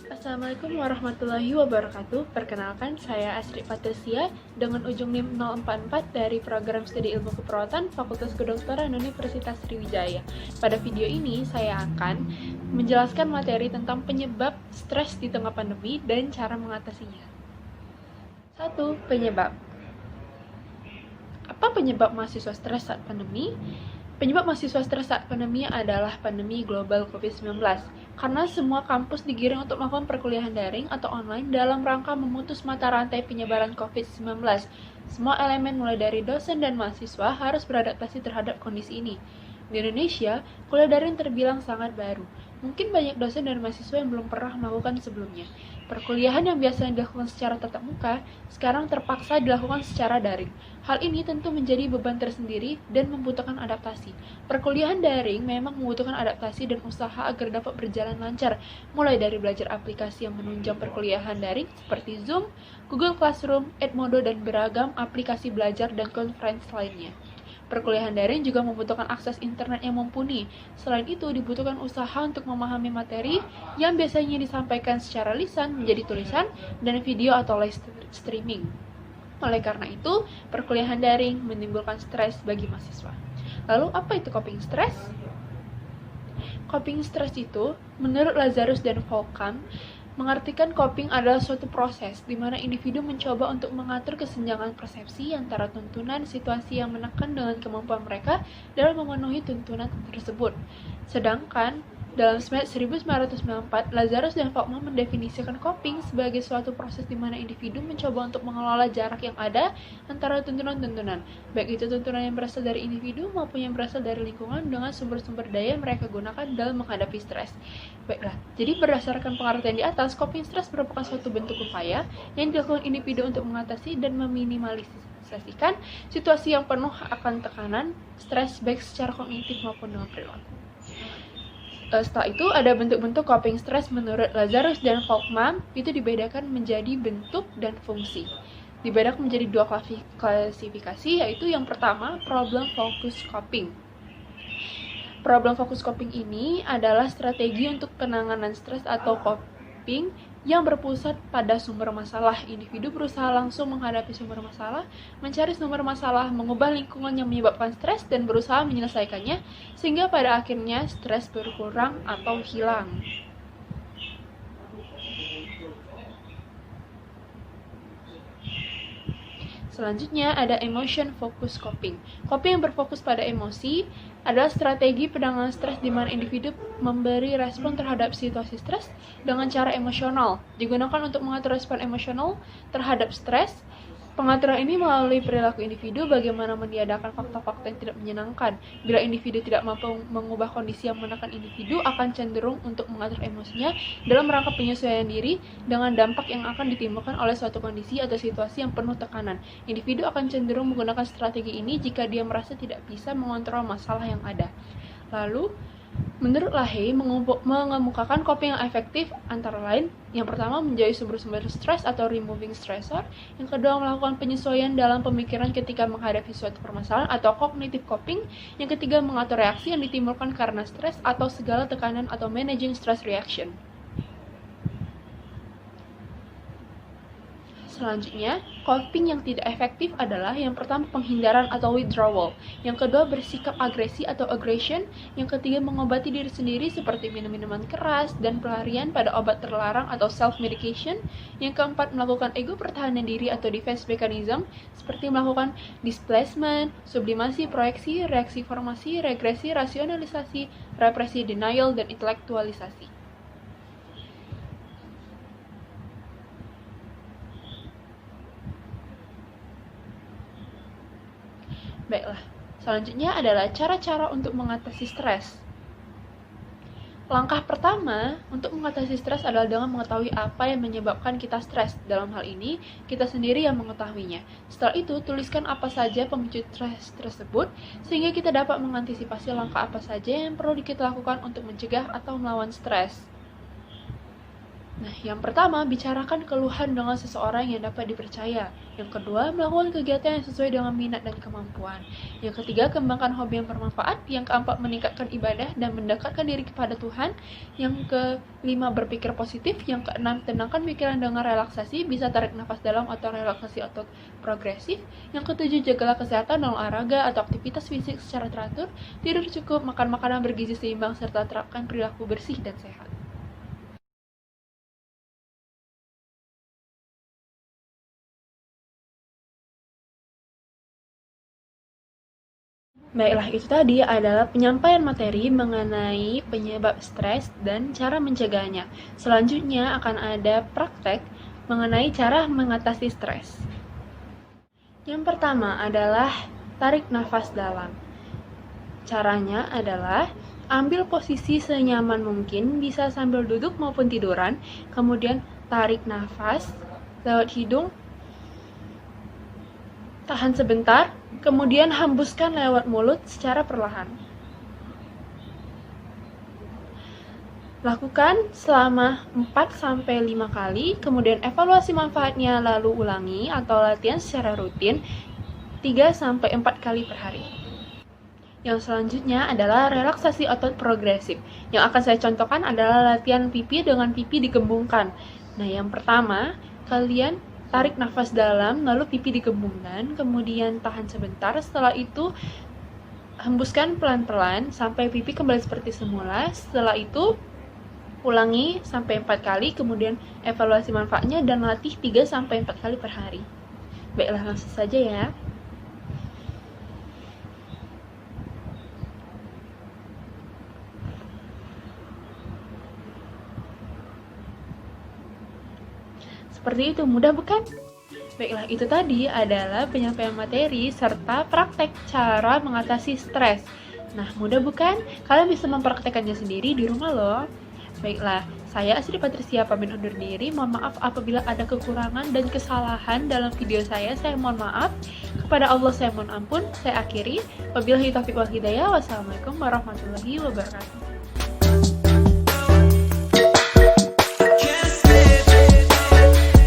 Assalamualaikum warahmatullahi wabarakatuh. Perkenalkan, saya Asri Patricia dengan ujung NIM 044 dari Program Studi Ilmu Keperawatan Fakultas Kedokteran Universitas Sriwijaya. Pada video ini, saya akan menjelaskan materi tentang penyebab stres di tengah pandemi dan cara mengatasinya. 1. Penyebab. Apa penyebab mahasiswa stres saat pandemi? Penyebab mahasiswa stres saat pandemi adalah pandemi global COVID-19, karena semua kampus digiring untuk melakukan perkuliahan daring atau online dalam rangka memutus mata rantai penyebaran COVID-19. Semua elemen mulai dari dosen dan mahasiswa harus beradaptasi terhadap kondisi ini. Di Indonesia, kuliah daring terbilang sangat baru. Mungkin banyak dosen dan mahasiswa yang belum pernah melakukan sebelumnya. Perkuliahan yang biasanya dilakukan secara tatap muka, sekarang terpaksa dilakukan secara daring. Hal ini tentu menjadi beban tersendiri dan membutuhkan adaptasi. Perkuliahan daring memang membutuhkan adaptasi dan usaha agar dapat berjalan lancar, mulai dari belajar aplikasi yang menunjang perkuliahan daring seperti Zoom, Google Classroom, Edmodo, dan beragam aplikasi belajar dan konferensi lainnya. Perkuliahan daring juga membutuhkan akses internet yang mumpuni. Selain itu, dibutuhkan usaha untuk memahami materi yang biasanya disampaikan secara lisan menjadi tulisan dan video atau live streaming. Oleh karena itu, perkuliahan daring menimbulkan stres bagi mahasiswa. Lalu, apa itu coping stress? Coping stress itu, menurut Lazarus dan Volkmann, mengartikan coping adalah suatu proses di mana individu mencoba untuk mengatur kesenjangan persepsi antara tuntunan situasi yang menekan dengan kemampuan mereka dalam memenuhi tuntunan tersebut. Sedangkan dalam 1994, Lazarus dan Volkmann mendefinisikan coping sebagai suatu proses di mana individu mencoba untuk mengelola jarak yang ada antara tuntunan-tuntunan, baik itu tuntunan yang berasal dari individu maupun yang berasal dari lingkungan dengan sumber-sumber daya yang mereka gunakan dalam menghadapi stres. Baiklah, jadi berdasarkan pengertian di atas, coping stres merupakan suatu bentuk upaya yang dilakukan individu untuk mengatasi dan meminimalisasikan situasi yang penuh akan tekanan, stres baik secara kognitif maupun dengan perilaku. Setelah itu, ada bentuk-bentuk coping stress menurut Lazarus dan Volkmann, itu dibedakan menjadi bentuk dan fungsi. Dibedakan menjadi dua klasifikasi, yaitu yang pertama, problem focus coping. Problem focus coping ini adalah strategi untuk penanganan stres atau coping yang berpusat pada sumber masalah. Individu berusaha langsung menghadapi sumber masalah, mencari sumber masalah, mengubah lingkungan yang menyebabkan stres, dan berusaha menyelesaikannya, sehingga pada akhirnya stres berkurang atau hilang. Selanjutnya ada emotion focus coping. Coping yang berfokus pada emosi adalah strategi penanganan stres di mana individu memberi respon terhadap situasi stres dengan cara emosional. Digunakan untuk mengatur respon emosional terhadap stres. Pengaturan ini melalui perilaku individu bagaimana meniadakan fakta-fakta yang tidak menyenangkan. Bila individu tidak mampu mengubah kondisi yang menekan individu, akan cenderung untuk mengatur emosinya dalam rangka penyesuaian diri dengan dampak yang akan ditimbulkan oleh suatu kondisi atau situasi yang penuh tekanan. Individu akan cenderung menggunakan strategi ini jika dia merasa tidak bisa mengontrol masalah yang ada. Lalu, menurut Lahey, mengemukakan coping yang efektif antara lain, yang pertama menjauhi sumber-sumber stres atau removing stressor, yang kedua melakukan penyesuaian dalam pemikiran ketika menghadapi suatu permasalahan atau cognitive coping, yang ketiga mengatur reaksi yang ditimbulkan karena stres atau segala tekanan atau managing stress reaction. Selanjutnya, coping yang tidak efektif adalah yang pertama penghindaran atau withdrawal, yang kedua bersikap agresi atau aggression, yang ketiga mengobati diri sendiri seperti minum-minuman keras dan pelarian pada obat terlarang atau self-medication, yang keempat melakukan ego pertahanan diri atau defense mechanism seperti melakukan displacement, sublimasi, proyeksi, reaksi formasi, regresi, rasionalisasi, represi, denial, dan intelektualisasi. Baiklah, selanjutnya adalah cara-cara untuk mengatasi stres. Langkah pertama untuk mengatasi stres adalah dengan mengetahui apa yang menyebabkan kita stres. Dalam hal ini, kita sendiri yang mengetahuinya. Setelah itu, tuliskan apa saja pemicu stres tersebut, sehingga kita dapat mengantisipasi langkah apa saja yang perlu kita lakukan untuk mencegah atau melawan stres. Nah, yang pertama, bicarakan keluhan dengan seseorang yang dapat dipercaya. Yang kedua, melakukan kegiatan yang sesuai dengan minat dan kemampuan. Yang ketiga, kembangkan hobi yang bermanfaat. Yang keempat, meningkatkan ibadah dan mendekatkan diri kepada Tuhan. Yang kelima, berpikir positif. Yang keenam, tenangkan pikiran dengan relaksasi, bisa tarik nafas dalam atau relaksasi otot progresif. Yang ketujuh, jagalah kesehatan dan olahraga atau aktivitas fisik secara teratur, tidur cukup, makan makanan bergizi seimbang, serta terapkan perilaku bersih dan sehat. Baiklah, itu tadi adalah penyampaian materi mengenai penyebab stres dan cara mencegahnya. Selanjutnya akan ada praktek mengenai cara mengatasi stres. Yang pertama adalah tarik nafas dalam. Caranya adalah ambil posisi senyaman mungkin, bisa sambil duduk maupun tiduran, kemudian tarik nafas lewat hidung, tahan sebentar, kemudian hembuskan lewat mulut secara perlahan. Lakukan selama 4-5 kali, kemudian evaluasi manfaatnya, lalu ulangi atau latihan secara rutin 3-4 kali per hari. Yang selanjutnya adalah relaksasi otot progresif. Yang akan saya contohkan adalah latihan pipi dengan pipi digembungkan. Nah, yang pertama, kalian tarik nafas dalam, lalu pipi digembungkan, kemudian tahan sebentar, setelah itu hembuskan pelan-pelan sampai pipi kembali seperti semula. Setelah itu ulangi sampai 4 kali, kemudian evaluasi manfaatnya dan latih 3-4 kali per hari. Baiklah, langsung saja ya. Seperti itu, mudah bukan? Baiklah, itu tadi adalah penyampaian materi serta praktek cara mengatasi stres. Nah, mudah bukan? Kalian bisa mempraktekannya sendiri di rumah loh. Baiklah, saya Asri Patricia pamit undur diri. Mohon maaf apabila ada kekurangan dan kesalahan dalam video saya mohon maaf. Kepada Allah saya mohon ampun. Saya akhiri. Wabillahi taufiq wal hidayah. Wassalamualaikum warahmatullahi wabarakatuh.